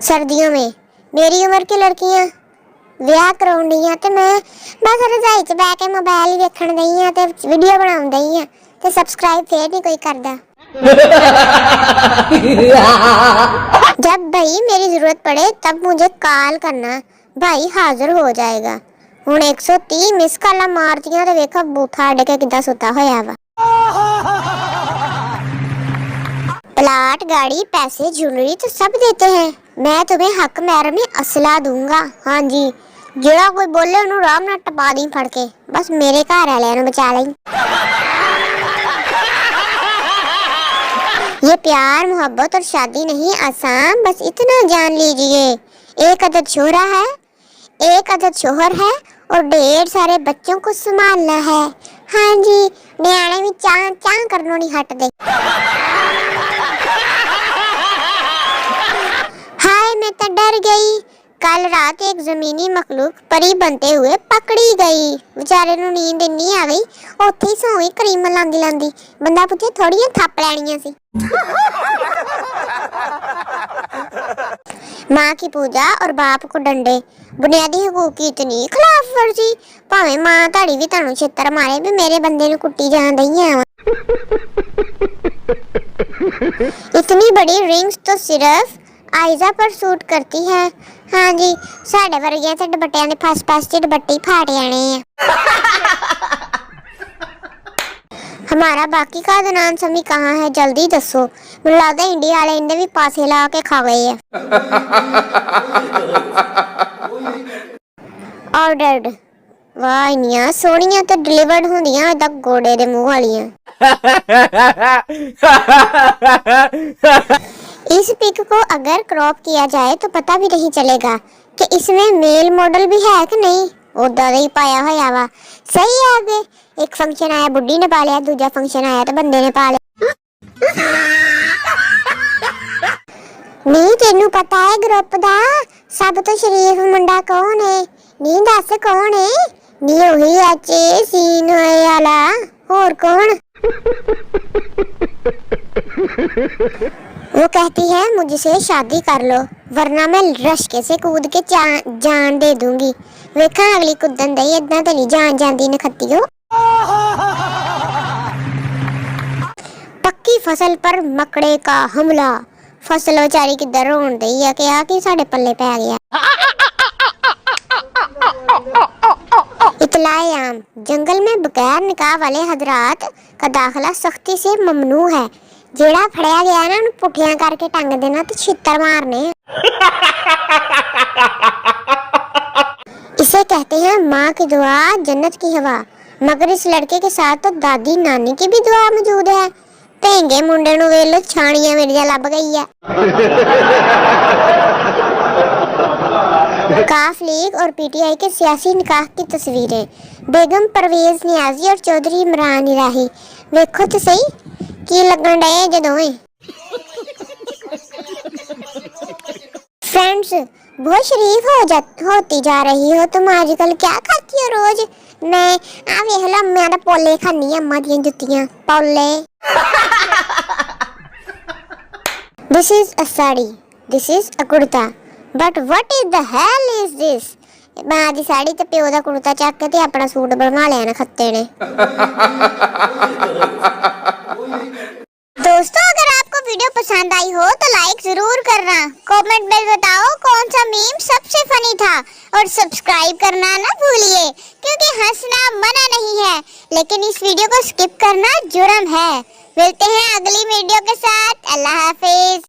सर्दियों में मेरी उम्र की लड़कियां ਵਿਆਹ ਕਰਾਉਣ ਦੀਆਂ ਤੇ ਮੈਂ ਬਸ ਰਜਾਈ 'ਚ ਬੈ ਕੇ ਮੋਬਾਈਲ ਹੀ ਵੇਖਣ ਦਈ ਆ ਤੇ ਵੀਡੀਓ ਬਣਾਉਣ ਦਈ ਆ ਤੇ ਸਬਸਕ੍ਰਾइब ਫੇਰ नहीं कोई करता। जब भाई मेरी जरूरत पड़े तब मुझे कॉल करना, भाई हाजिर हो जाएगा। हुण 130 मिस कॉल मारतियां ते वेखो बूथा अड़ के किदा सुता होया वा। प्लाट, गाड़ी, पैसे, ज्वेलरी तो सब देते हैं। मैं तुम्हें हक महर में असला दूंगा। हाँ जी, जेड़ा कोई बोले उन्हें आराम नाल टपा दी फड़ के, बस मेरे घर वालियां नूं बचा लई। ये प्यार, मोहब्बत और शादी नहीं आसान, बस इतना जान लीजिए। एक अदद शोहरा है, एक अदद शोहर है और ढेर सारे बच्चों को संभालना है। हाँ जी, न्याणे भी चां चां करनों नहीं हटदे। हाय मैं तो डर गई। कल रात एक जमीनी मखलूक परी बनते हुए पकड़ी गई। बेचारे नूं नींद इन्नी आ गई, उत्थे ही सौ गई क्रीम लांदी लांदी। बंदा पूछे थोड़ियां थप लैणियां सी। माँ की पूजा और बाप को डंडे, बुनियादी हकूक की इतनी खिलाफ वर्जी। भावें माँ ताड़ी भी तानू छित्तर मारे भी मेरे बंदे नूं कुट्टी जान दई आ। इतनी बड़ी रिंग्स तो सिर्फ आयजा पर सूट करती है। हाँ जी, साडे वर्गियां ते दुपट्टियां दे फस फस च दुपट्टे फाट जाने हैं। हमारा बाकी का अदनान समी कहाँ है, जल्दी दसो। मुझे लगता है इंडिया वाले इन्हें भी पासे ला के खा गए हैं। ऑर्डर्ड, वाह इन्नियां सोहणियां ते डिलीवर्ड होंदियां इदा गोड़े दे मुंह वालियां। इस पिक को अगर क्रॉप किया जाए तो पता भी नहीं चलेगा कि इसमें मेल मॉडल भी है कि नहीं। ओदा ही पाया होया वा। सही है, आगे एक फंक्शन आया बुड्ढी ने पा लिया, दूजा फंक्शन आया तो बंदे ने पा लिया। नहीं तेनू पता है ग्रुप दा सब तो शरीफ मुंडा कौन है? नहीं दस कौन है? नहीं वही अच्छे सीन वाला, और कौन? वो कहती है मुझसे शादी कर लो वरना मैं रश्के से कूद के जान दे दूंगी। वेखा अगली कुदन दई, इदां ते नहीं जान जांदी नखत्तियो। पक्की फसल पर मकड़े का हमला, फसल बेचारी किधर रोन दई है कि आ कि साडे पल्ले पै गया। इतलाए आम, जंगल में बगैर निकाह वाले हजरात का दाखिला सख्ती से ममनू है। जेड़ा फड़या गया ना उन्हें पुठियां करके टंग देना तो छित्तर मारने। इसे कहते हैं माँ की दुआ जन्नत की हवा, मगर इस लड़के के साथ तो दादी नानी की भी दुआ मौजूद है। तेंगे मुंडे नूं वेख लो, छाणियां मेरियां लभ गई है। काफ लीग और पीटीआई के सियासी निकाह की तस्वीरें, बेगम परवेज नियाजी और चौधरी इमरान इलाही। देखो तो सही की लगन डे जे दोवें। फ्रेंड्स, बहुत शरीफ होती जा रही हो तुम आजकल, क्या खाती हो रोज? मैं आ वेख ला मैं तो पोले खानी अम्मा दी जुत्तियां पोले। This is a sari, this is a kurta, but what is the hell is this? मां दी साड़ी ते प्यो दा कुर्ता चक के ते अपना सूट बनवा लिया ना खत्ते ने। दोस्तों अगर आपको वीडियो पसंद आई हो तो लाइक जरूर करना, कमेंट में बताओ कौन सा मीम सबसे फनी था और सब्सक्राइब करना ना भूलिए, क्योंकि हंसना मना नहीं है लेकिन इस वीडियो को स्किप करना जुर्म है। मिलते हैं अगली वीडियो के साथ। अल्लाह हाफिज।